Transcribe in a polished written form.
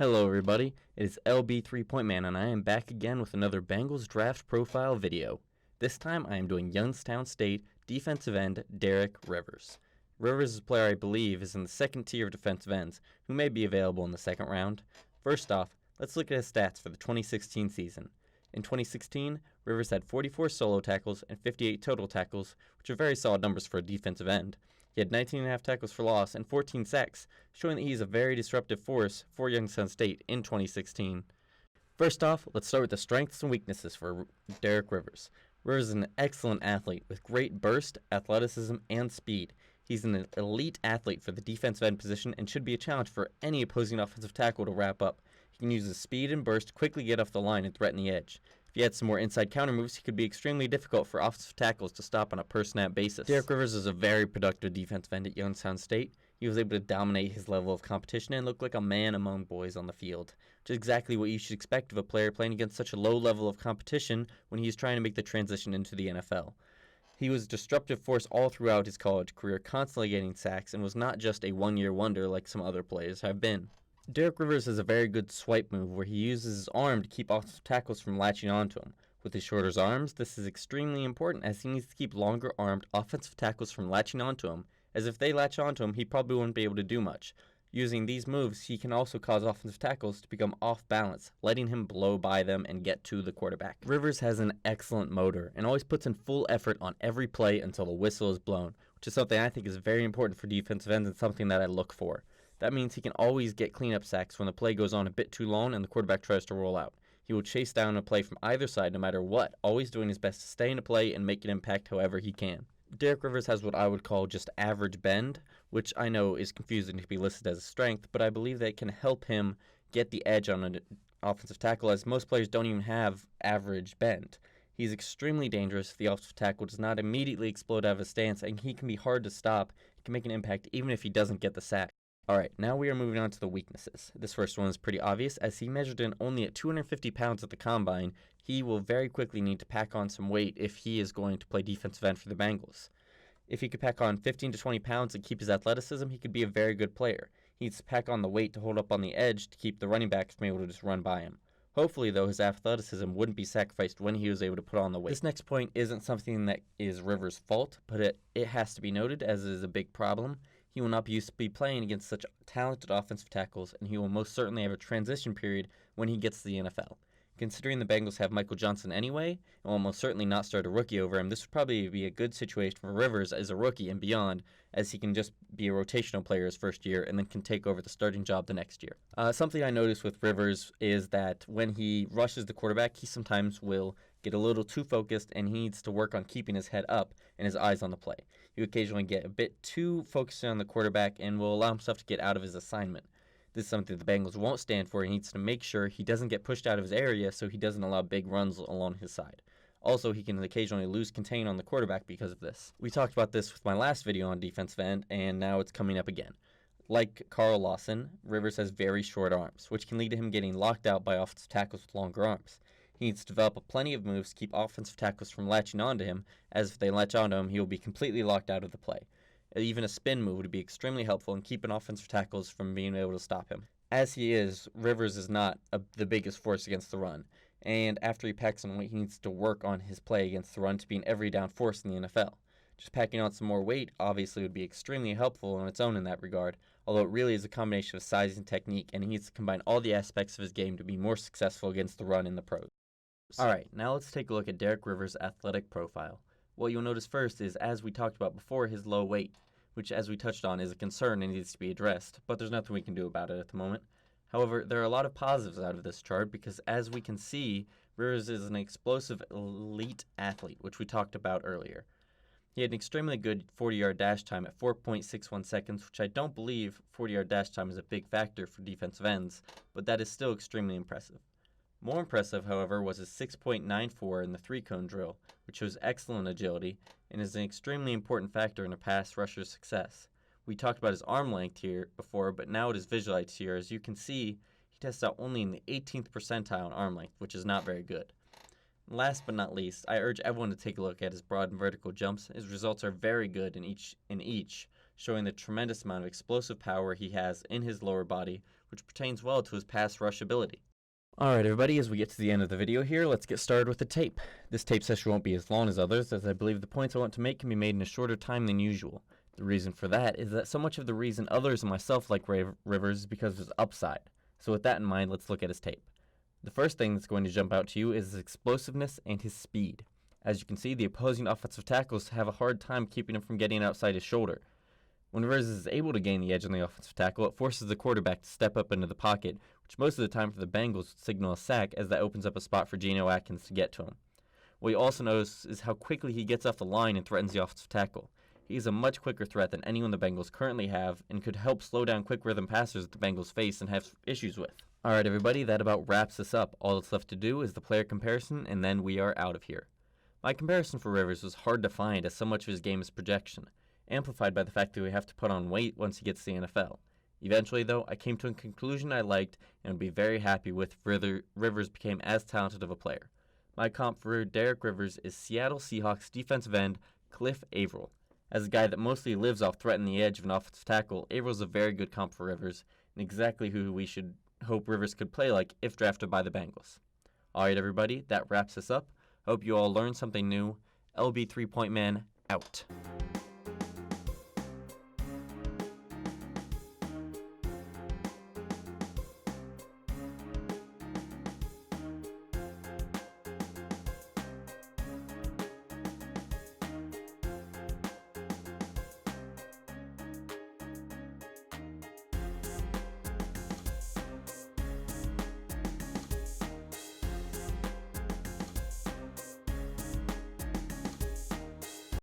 Hello everybody, it is LB 3-Point Man and I am back again with another Bengals Draft Profile video. This time I am doing Youngstown State defensive end Derek Rivers. Rivers is a player I believe is in the second tier of defensive ends who may be available in the second round. First off, let's look at his stats for the 2016 season. In 2016, Rivers had 44 solo tackles and 58 total tackles, which are very solid numbers for a defensive end. He had 19.5 tackles for loss and 14 sacks, showing that he is a very disruptive force for Youngstown State in 2016. First off, let's start with the strengths and weaknesses for Derek Rivers. Rivers is an excellent athlete with great burst, athleticism, and speed. He's an elite athlete for the defensive end position and should be a challenge for any opposing offensive tackle to wrap up. He can use his speed and burst to quickly get off the line and threaten the edge. If he had some more inside counter moves, he could be extremely difficult for offensive tackles to stop on a per-snap basis. Derek Rivers is a very productive defensive end at Youngstown State. He was able to dominate his level of competition and look like a man among boys on the field, which is exactly what you should expect of a player playing against such a low level of competition when he's trying to make the transition into the NFL. He was a disruptive force all throughout his college career, constantly getting sacks, and was not just a one-year wonder like some other players have been. Derek Rivers has a very good swipe move where he uses his arm to keep offensive tackles from latching onto him. With his shorter arms, this is extremely important as he needs to keep longer-armed offensive tackles from latching onto him, as if they latch onto him, he probably wouldn't be able to do much. Using these moves, he can also cause offensive tackles to become off balance, letting him blow by them and get to the quarterback. Rivers has an excellent motor and always puts in full effort on every play until the whistle is blown, which is something I think is very important for defensive ends and something that I look for. That means he can always get cleanup sacks when the play goes on a bit too long and the quarterback tries to roll out. He will chase down a play from either side no matter what, always doing his best to stay in a play and make an impact however he can. Derek Rivers has what I would call just average bend, which I know is confusing to be listed as a strength, but I believe that it can help him get the edge on an offensive tackle, as most players don't even have average bend. He's extremely dangerous if the offensive tackle does not immediately explode out of his stance, and he can be hard to stop. He can make an impact even if he doesn't get the sack. Alright, now we are moving on to the weaknesses. This first one is pretty obvious, as he measured in only at 250 pounds at the combine. He will very quickly need to pack on some weight if he is going to play defensive end for the Bengals. If he could pack on 15 to 20 pounds and keep his athleticism, he could be a very good player. He needs to pack on the weight to hold up on the edge to keep the running backs from able to just run by him. Hopefully, though, his athleticism wouldn't be sacrificed when he was able to put on the weight. This next point isn't something that is Rivers' fault, but it has to be noted as it is a big problem. He will not be used to be playing against such talented offensive tackles, and he will most certainly have a transition period when he gets to the NFL. Considering the Bengals have Michael Johnson anyway, and will most certainly not start a rookie over him, this would probably be a good situation for Rivers as a rookie and beyond, as he can just be a rotational player his first year and then can take over the starting job the next year. Something I noticed with Rivers is that when he rushes the quarterback, he sometimes will get a little too focused and he needs to work on keeping his head up and his eyes on the play. He will occasionally get a bit too focused on the quarterback and will allow himself to get out of his assignment. This is something the Bengals won't stand for. He needs to make sure he doesn't get pushed out of his area so he doesn't allow big runs along his side. Also, he can occasionally lose contain on the quarterback because of this. We talked about this with my last video on defensive end, and now it's coming up again. Like Carl Lawson, Rivers has very short arms, which can lead to him getting locked out by offensive tackles with longer arms. He needs to develop plenty of moves to keep offensive tackles from latching onto him, as if they latch onto him, he will be completely locked out of the play. Even a spin move would be extremely helpful in keeping offensive tackles from being able to stop him. As he is, Rivers is not the biggest force against the run, and after he packs on weight, he needs to work on his play against the run to be an every down force in the NFL. Just packing on some more weight obviously would be extremely helpful on its own in that regard, although it really is a combination of size and technique, and he needs to combine all the aspects of his game to be more successful against the run in the pros. Alright, now let's take a look at Derek Rivers' athletic profile. What you'll notice first is, as we talked about before, his low weight, which as we touched on is a concern and needs to be addressed, but there's nothing we can do about it at the moment. However, there are a lot of positives out of this chart because as we can see, Rivers is an explosive elite athlete, which we talked about earlier. He had an extremely good 40-yard dash time at 4.61 seconds, which I don't believe 40-yard dash time is a big factor for defensive ends, but that is still extremely impressive. More impressive, however, was his 6.94 in the three-cone drill, which shows excellent agility and is an extremely important factor in a pass rusher's success. We talked about his arm length here before, but now it is visualized here. As you can see, he tests out only in the 18th percentile in arm length, which is not very good. Last but not least, I urge everyone to take a look at his broad and vertical jumps. His results are very good in each, showing the tremendous amount of explosive power he has in his lower body, which pertains well to his pass rush ability. Alright everybody, as we get to the end of the video here, let's get started with the tape. This tape session won't be as long as others, as I believe the points I want to make can be made in a shorter time than usual. The reason for that is that so much of the reason others and myself like Rivers is because of his upside. So with that in mind, let's look at his tape. The first thing that's going to jump out to you is his explosiveness and his speed. As you can see, the opposing offensive tackles have a hard time keeping him from getting outside his shoulder. When Rivers is able to gain the edge on the offensive tackle, it forces the quarterback to step up into the pocket, which most of the time for the Bengals would signal a sack, as that opens up a spot for Geno Atkins to get to him. What you also notice is how quickly he gets off the line and threatens the offensive tackle. He is a much quicker threat than anyone the Bengals currently have, and could help slow down quick rhythm passers that the Bengals face and have issues with. Alright everybody, that about wraps this up. All that's left to do is the player comparison, and then we are out of here. My comparison for Rivers was hard to find, as so much of his game is projection, amplified by the fact that we have to put on weight once he gets to the NFL. Eventually, though, I came to a conclusion I liked and would be very happy with if Rivers became as talented of a player. My comp for Derek Rivers is Seattle Seahawks defensive end Cliff Avril. As a guy that mostly lives off threatening the edge of an offensive tackle, Avril's a very good comp for Rivers, and exactly who we should hope Rivers could play like if drafted by the Bengals. Alright everybody, that wraps us up. Hope you all learned something new. LB 3-Point Man, out.